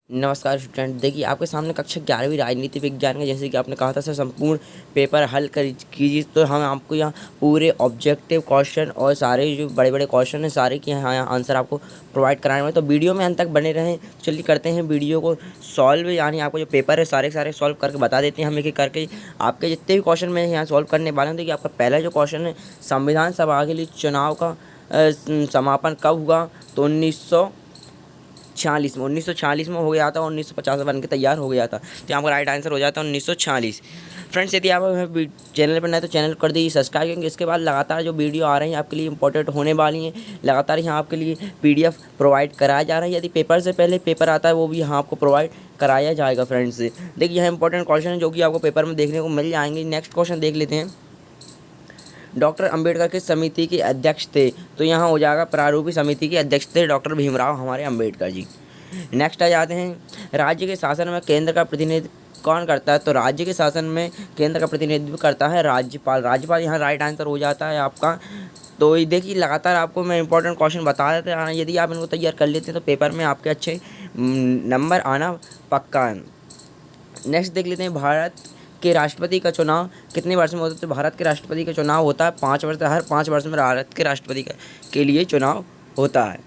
नमस्कार स्टूडेंट। देखिए आपके सामने कक्षा 11वीं राजनीति विज्ञान का, जैसे कि आपने कहा था सर संपूर्ण पेपर हल कर कीजिए, तो हम आपको यहाँ पूरे ऑब्जेक्टिव क्वेश्चन और सारे जो बड़े बड़े क्वेश्चन हैं सारे के यहाँ आंसर आपको प्रोवाइड कराने वाले। तो वीडियो में अंत तक बने रहें। चलिए करते हैं वीडियो को सॉल्व, यानी आपको जो पेपर है सारे सारे सॉल्व करके बता देते हैं हम एक एक करके। आपके जितने भी क्वेश्चन मैं यहाँ सॉल्व करने वाले हैं। देखिए आपका पहला जो क्वेश्चन है, संविधान सभा के लिए चुनाव का समापन कब हुआ? तो 1946 में हो गया था। 1950 में बन के तैयार हो गया था। तो यहाँ पर राइट आंसर हो जाता है 1946। फ्रेंड्स, यदि आप चैनल पर नए तो चैनल कर दीजिए सब्सक्राइब, क्योंकि इसके बाद लगातार जो वीडियो आ रही हैं आपके लिए इंपॉर्टेंट होने वाली हैं। लगातार यहाँ आपके लिए PDF प्रोवाइड कराया जा रहा है। यदि पेपर से पहले पेपर आता है वो भी यहाँ आपको प्रोवाइड कराया जाएगा। फ्रेंड्स देखिए यहाँ इंपॉर्टेंट क्वेश्चन है जो कि आपको पेपर में देखने को मिल जाएंगे। नेक्स्ट क्वेश्चन देख लेते हैं। डॉक्टर अंबेडकर किस समिति के अध्यक्ष थे? तो यहाँ हो जाएगा प्रारूपी समिति के अध्यक्ष थे डॉक्टर भीमराव हमारे अंबेडकर जी। नेक्स्ट आ जाते हैं। राज्य के शासन में केंद्र का प्रतिनिधित्व कौन करता है? तो राज्य के शासन में केंद्र का प्रतिनिधित्व करता है राज्यपाल। राज्यपाल यहाँ राइट आंसर हो जाता है आपका। तो ये देखिए लगातार आपको मैं इंपॉर्टेंट क्वेश्चन बता देते हैं। यदि आप इनको तैयार कर लेते हैं तो पेपर में आपके अच्छे नंबर आना पक्का है। नेक्स्ट देख लेते हैं। भारत के राष्ट्रपति का चुनाव कितने वर्ष में होता है? तो भारत के राष्ट्रपति का चुनाव होता है 5 वर्ष। हर 5 वर्ष में भारत के राष्ट्रपति के लिए चुनाव होता है।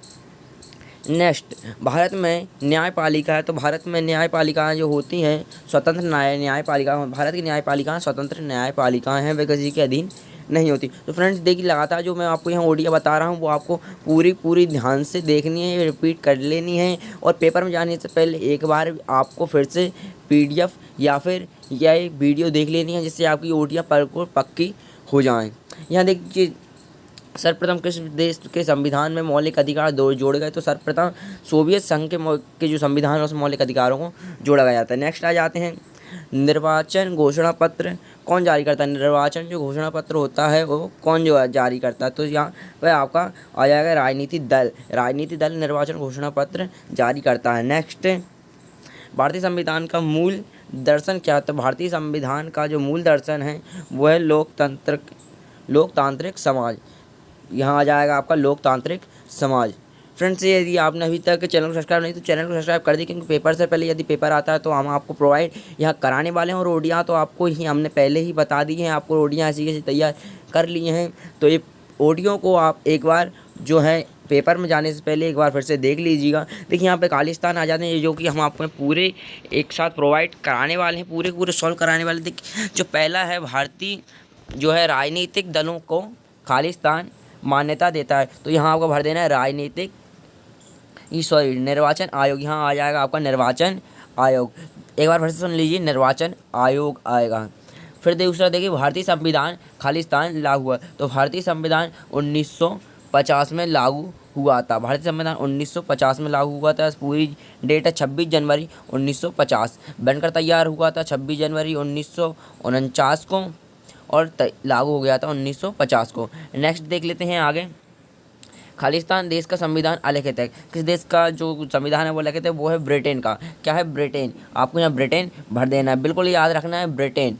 नेक्स्ट, भारत में न्यायपालिका है। तो भारत में न्यायपालिकाएँ जो होती हैं स्वतंत्र न्यायपालिका। भारत की न्यायपालिकाएँ स्वतंत्र न्यायपालिकाएँ हैं, वे किसी के अधीन नहीं होती। तो फ्रेंड्स देखिए लगातार जो मैं आपको यहाँ ओडिया बता रहा हूँ वो आपको पूरी ध्यान से देखनी है, रिपीट कर लेनी है। और पेपर में जाने से पहले एक बार आपको फिर से PDF या फिर यह वीडियो देख लेनी है, जिससे आपकी ओडिया पर को पक्की हो जाए। यहाँ देखिए सर्वप्रथम किस देश के संविधान में मौलिक अधिकार जोड़े गए? तो सर्वप्रथम सोवियत संघ के जो संविधान है उसमें मौलिक अधिकारों को जोड़ा गया जाता है। नेक्स्ट आ जाते हैं। निर्वाचन घोषणा पत्र कौन जारी करता है? निर्वाचन जो घोषणा पत्र होता है वो कौन जो जारी करता है? तो यहाँ पर आपका आ जाएगा राजनीतिक दल। राजनीतिक दल निर्वाचन घोषणा पत्र जारी करता है। नेक्स्ट, भारतीय संविधान का मूल दर्शन क्या है? तो भारतीय संविधान का जो मूल दर्शन है वो है लोकतांत्रिक समाज। यहाँ आ जाएगा आपका लोकतांत्रिक समाज। फ्रेंड्स यदि आपने अभी तक चैनल को सब्सक्राइब नहीं तो चैनल को सब्सक्राइब कर दी, क्योंकि पेपर से पहले यदि पेपर आता है तो हम आपको प्रोवाइड यहाँ कराने वाले हैं। और ओडिया तो आपको ही हमने पहले ही बता दी हैं, आपको ओडिया ऐसी कैसी तैयार कर लिए हैं। तो ये ऑडियो को आप एक बार जो है पेपर में जाने से पहले एक बार फिर से देख लीजिएगा। देखिए यहाँ पे खालिस्तान आ जाते हैं, जो कि हम आपको पूरे एक साथ प्रोवाइड कराने वाले हैं, पूरे सॉल्व कराने वाले। देखिए जो पहला है, भारतीय जो है राजनीतिक दलों को खालिस्तान मान्यता देता है। तो यहाँ आपको भर देना है निर्वाचन आयोग। यहाँ आ जाएगा आपका निर्वाचन आयोग। एक बार फिर से सुन लीजिए, निर्वाचन आयोग आएगा। फिर दूसरा देखिए, भारतीय संविधान खालिस्तान लागू हुआ। तो भारतीय संविधान 1950 में लागू हुआ था। भारतीय संविधान 1950 में लागू हुआ था। पूरी डेट है 26 जनवरी 1950। बनकर तैयार हुआ था 26 जनवरी 1949 को और लागू हो गया था 1950 को। नेक्स्ट देख लेते हैं आगे। खालिस्तान देश का संविधान अलिखित है। किस देश का जो संविधान है वो लिखित है? वो है ब्रिटेन का। क्या है? ब्रिटेन। आपको यहाँ ब्रिटेन भर देना है, बिल्कुल याद रखना है, ब्रिटेन।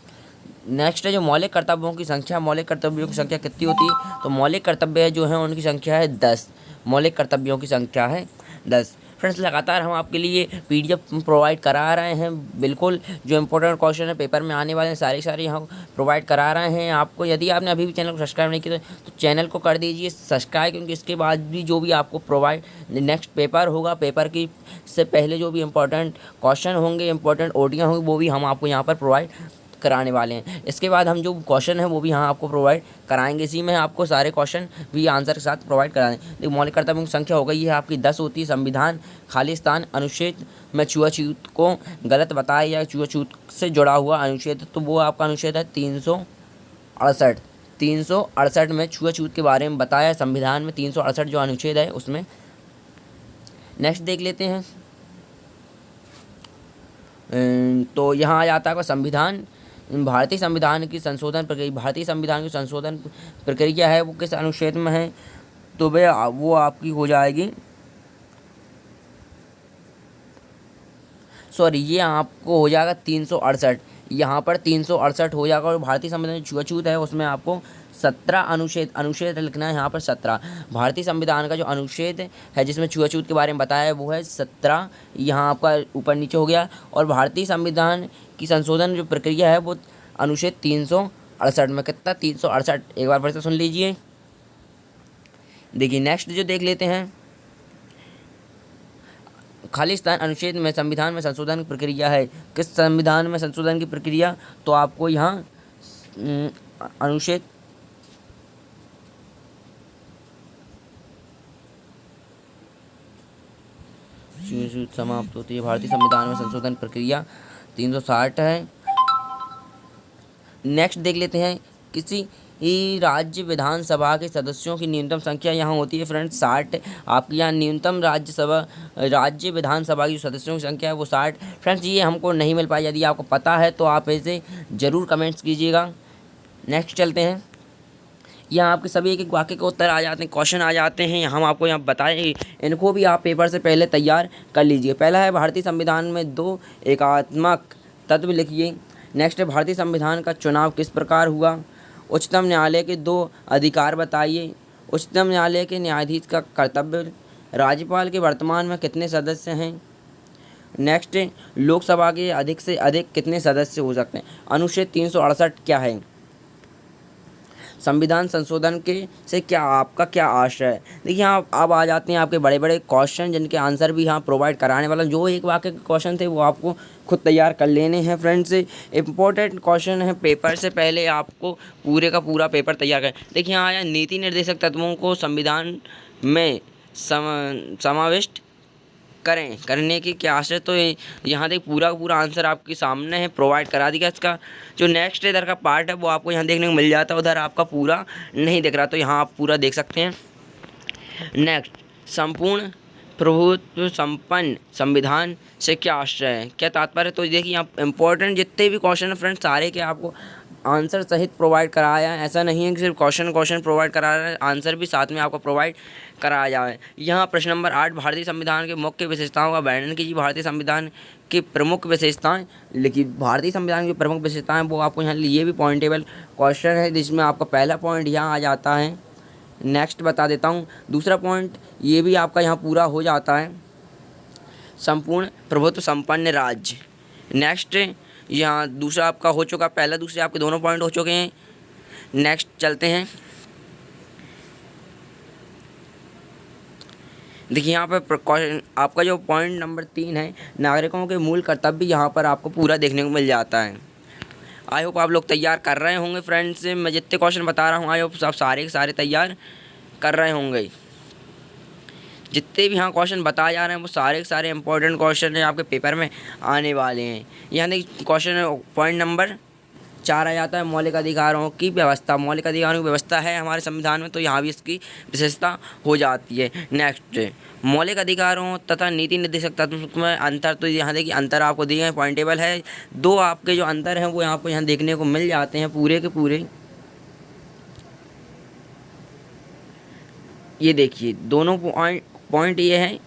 नेक्स्ट है जो मौलिक कर्तव्यों की संख्या। मौलिक कर्तव्यों की संख्या कितनी होती है? तो मौलिक कर्तव्य जो है उनकी संख्या है 10। मौलिक कर्तव्यों की संख्या है 10। फ्रेंड्स लगातार हम आपके लिए PDF प्रोवाइड करा रहे हैं। बिल्कुल जो इंपॉर्टेंट क्वेश्चन है पेपर में आने वाले हैं सारे यहाँ प्रोवाइड करा रहे हैं आपको। यदि आपने अभी भी चैनल को सब्सक्राइब नहीं किया तो चैनल को कर दीजिए सब्सक्राइब, क्योंकि इसके बाद भी जो भी आपको प्रोवाइड नेक्स्ट पेपर होगा, पेपर की से पहले जो भी इंपॉर्टेंट क्वेश्चन होंगे, इंपॉर्टेंट ऑडियो होंगे, वो भी हम आपको यहाँ पर प्रोवाइड कराने वाले हैं। इसके बाद हम जो क्वेश्चन है वो भी यहाँ आपको प्रोवाइड कराएंगे। इसी में आपको सारे क्वेश्चन भी आंसर के साथ प्रोवाइड करा दें। देखिए मौलिक कर्तव्यों की संख्या हो गई है आपकी 10 होती है। संविधान खालिस्तान अनुच्छेद में छुआछूत को गलत बताया या छुआछूत से जुड़ा हुआ अनुच्छेद, तो वो आपका अनुच्छेद है 368। 368 में छुआछूत के बारे में बताया संविधान में। 368 जो अनुच्छेद है उसमें। नेक्स्ट देख लेते हैं। तो यहाँ आ जाता है संविधान, भारतीय संविधान की संशोधन प्रक्रिया। भारतीय संविधान की संशोधन प्रक्रिया है वो किस अनुच्छेद में है? तो वो आपकी हो जाएगी, सॉरी ये आपको हो जाएगा 368। यहाँ पर 368 हो जाएगा। और भारतीय संविधान छुआछूत है उसमें आपको 17 अनुच्छेद, अनुच्छेद लिखना है यहाँ पर 17। भारतीय संविधान का जो अनुच्छेद है जिसमें छुआछूत के बारे में बताया है वो है 17, यहाँ आपका ऊपर नीचे हो गया। और भारतीय संविधान की संशोधन जो प्रक्रिया है वो अनुच्छेद 368 में, कितना 368, एक बार फिर से सुन लीजिए। देखिए नेक्स्ट जो देख लेते हैं, खालिस्तान अनुच्छेद में संविधान में संशोधन की प्रक्रिया है। किस संविधान में संशोधन की प्रक्रिया, तो आपको यहाँ अनुच्छेद समाप्त होती है। भारतीय संविधान में संशोधन प्रक्रिया 360 है। नेक्स्ट देख लेते हैं, किसी ही राज्य विधानसभा के सदस्यों की न्यूनतम संख्या यहाँ होती है फ्रेंड्स 60। आपके यहाँ न्यूनतम राज्य विधानसभा की सदस्यों की संख्या है वो 60। फ्रेंड्स ये हमको नहीं मिल पाई, यदि आपको पता है तो आप इसे ज़रूर कमेंट्स कीजिएगा। नेक्स्ट चलते हैं, यहाँ आपके सभी एक एक वाक्य के उत्तर आ जाते हैं, क्वेश्चन आ जाते हैं। हम आपको यहाँ बताएं, इनको भी आप पेपर से पहले तैयार कर लीजिए। पहला है भारतीय संविधान में 2 एकात्मक तत्व लिखिए। नेक्स्ट है भारतीय संविधान का चुनाव किस प्रकार हुआ। उच्चतम न्यायालय के 2 अधिकार बताइए। उच्चतम न्यायालय के न्यायाधीश का कर्तव्य। राज्यपाल के वर्तमान में कितने सदस्य हैं। नेक्स्ट लोकसभा के अधिक से अधिक कितने सदस्य हो सकते हैं। अनुच्छेद 368 क्या है। संविधान संशोधन के से आपका क्या आशय है। देखिए आप अब आ जाते हैं आपके बड़े बड़े क्वेश्चन जिनके आंसर भी यहाँ प्रोवाइड कराने वाला। जो एक वाक्य के क्वेश्चन थे वो आपको खुद तैयार कर लेने हैं फ्रेंड्स। इंपॉर्टेंट क्वेश्चन है, पेपर से पहले आपको पूरे का पूरा पेपर तैयार करें। देखिए यहाँ आया, नीति निर्देशक तत्वों को संविधान में समाविष्ट करने की क्या आशय। तो यहाँ देख पूरा का पूरा आंसर आपके सामने है, प्रोवाइड करा दिया। इसका जो नेक्स्ट इधर का पार्ट है वो आपको यहाँ देखने को मिल जाता है, उधर आपका पूरा नहीं दिख रहा, तो यहाँ आप पूरा देख सकते हैं। नेक्स्ट, संपूर्ण प्रभुत्व संपन्न संविधान से क्या आशय है, क्या तात्पर्य। तो देखिए यहाँ इंपॉर्टेंट जितने भी क्वेश्चन है फ्रेंड्स सारे के आपको आंसर सहित प्रोवाइड कराया है। ऐसा नहीं है कि सिर्फ क्वेश्चन प्रोवाइड करा रहा है, आंसर भी साथ में आपको प्रोवाइड कराया जाए। यहाँ प्रश्न नंबर 8, भारतीय संविधान के मुख्य विशेषताओं का वर्णन कीजिए। भारतीय संविधान की प्रमुख विशेषताएं लिखिए। भारतीय संविधान की प्रमुख विशेषताएं वो आपको यहाँ ये भी पॉइंटेबल क्वेश्चन है जिसमें आपका पहला पॉइंट यहाँ आ जाता है। नेक्स्ट बता देता हूँ, दूसरा पॉइंट ये भी आपका यहाँ पूरा हो जाता है, संपूर्ण प्रभुत्व संपन्न राज्य। नेक्स्ट यहाँ दूसरा आपका हो चुका, पहला दूसरे आपके दोनों पॉइंट हो चुके हैं। नेक्स्ट चलते हैं, देखिए यहाँ पर आपका जो पॉइंट नंबर 3 है, नागरिकों के मूल कर्तव्य, यहाँ पर आपको पूरा देखने को मिल जाता है। आई होप आप लोग तैयार कर रहे होंगे फ्रेंड्स। मैं जितने क्वेश्चन बता रहा हूँ आई होप आप सारे के सारे तैयार कर रहे होंगे। जितने भी यहाँ क्वेश्चन बताए जा रहे हैं वो सारे के सारे इंपॉर्टेंट क्वेश्चन हैं, आपके पेपर में आने वाले हैं। यहाँ देखिए क्वेश्चन पॉइंट नंबर 4 आ जाता है, मौलिक अधिकारों की व्यवस्था। मौलिक अधिकारों की व्यवस्था है हमारे संविधान में, तो यहाँ भी इसकी विशेषता हो जाती है। नेक्स्ट, मौलिक अधिकारों तथा नीति निर्देशक तत्व में अंतर। तो यहाँ देखिए अंतर आपको दिए हैं, पॉइंटेबल है। 2 आपके जो अंतर हैं वो आपको यहाँ देखने को मिल जाते हैं पूरे के पूरे। ये देखिए दोनों पॉइंट ये है।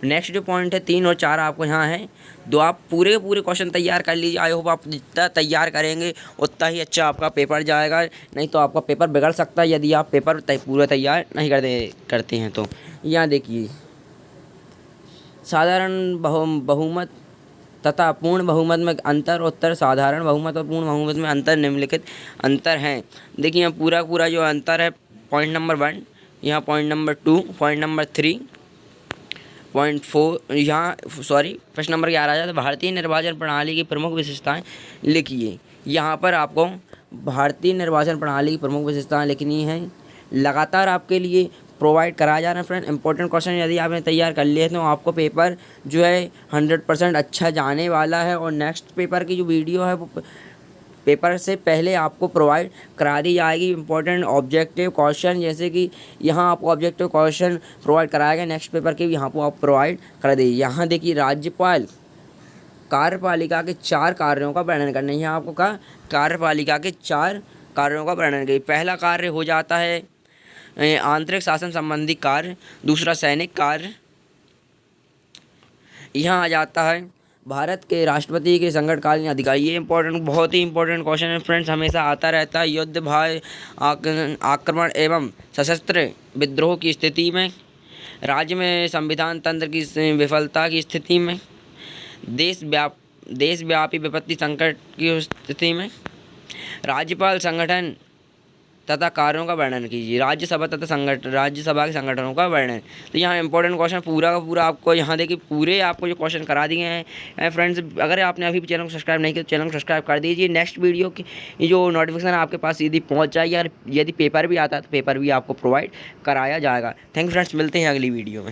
नेक्स्ट जो पॉइंट है 3 और 4 आपको यहाँ है। 2 आप पूरे क्वेश्चन तैयार कर लीजिए। आई होप आप जितना तैयार करेंगे उतना ही अच्छा आपका पेपर जाएगा, नहीं तो आपका पेपर बिगड़ सकता है यदि आप पेपर पूरा तैयार नहीं करते हैं। तो यहाँ देखिए, साधारण बहुमत तथा पूर्ण बहुमत में अंतर। उत्तर साधारण बहुमत और पूर्ण बहुमत में अंतर निम्नलिखित अंतर हैं। देखिए यहाँ पूरा जो अंतर है, पॉइंट नंबर 1, यहाँ point number 2, point number 3, point 4, यहाँ प्रश्न नंबर 11 आ जाता है, भारतीय निर्वाचन प्रणाली की प्रमुख विशेषताएं लिखिए। यहाँ पर आपको भारतीय निर्वाचन प्रणाली की प्रमुख विशेषताएं लिखनी है। लगातार आपके लिए प्रोवाइड कराया जा रहा है फ्रेंड। इंपॉर्टेंट क्वेश्चन यदि आपने तैयार कर लिए तो आपको पेपर जो है 100% अच्छा जाने वाला है। और नेक्स्ट पेपर की जो वीडियो है वो पेपर से पहले आपको प्रोवाइड करा दी जाएगी। इंपॉर्टेंट ऑब्जेक्टिव क्वेश्चन, जैसे कि यहाँ आपको ऑब्जेक्टिव क्वेश्चन प्रोवाइड कराया गया, नेक्स्ट पेपर के भी यहाँ पर आप प्रोवाइड करा दीजिए। यहाँ देखिए, राज्यपाल कार्यपालिका के 4 कार्यों का वर्णन करना है। यहाँ आपको कहा कार्यपालिका के 4 कार्यों का वर्णन करिए। पहला कार्य हो जाता है आंतरिक शासन संबंधी कार्य, दूसरा सैनिक कार्य, यहाँ आ जाता है भारत के राष्ट्रपति के संकटकालीन अधिकारी, ये इंपॉर्टेंट, बहुत ही इंपॉर्टेंट क्वेश्चन है फ्रेंड्स, हमेशा आता रहता है। युद्ध, भय, आक्रमण एवं सशस्त्र विद्रोह की स्थिति में, राज्य में संविधान तंत्र की विफलता की स्थिति में, देशव्यापी विपत्ति संकट की स्थिति में, राज्यपाल संगठन तथा कार्यों का वर्णन कीजिए। राज्यसभा के संगठनों का वर्णन। तो यहाँ इंपॉर्टेंट क्वेश्चन पूरा का पूरा आपको यहाँ देखिए पूरे आपको जो क्वेश्चन करा दिए हैं फ्रेंड्स। अगर आपने अभी भी चैनल को सब्सक्राइब नहीं किया तो चैनल को सब्सक्राइब कर दीजिए। नेक्स्ट वीडियो की जो नोटिफिकेशन आपके पास यदि पहुँच जाए, या यदि पेपर भी आता है तो पेपर भी आपको प्रोवाइड कराया जाएगा। थैंक यू फ्रेंड्स, मिलते हैं अगली वीडियो में।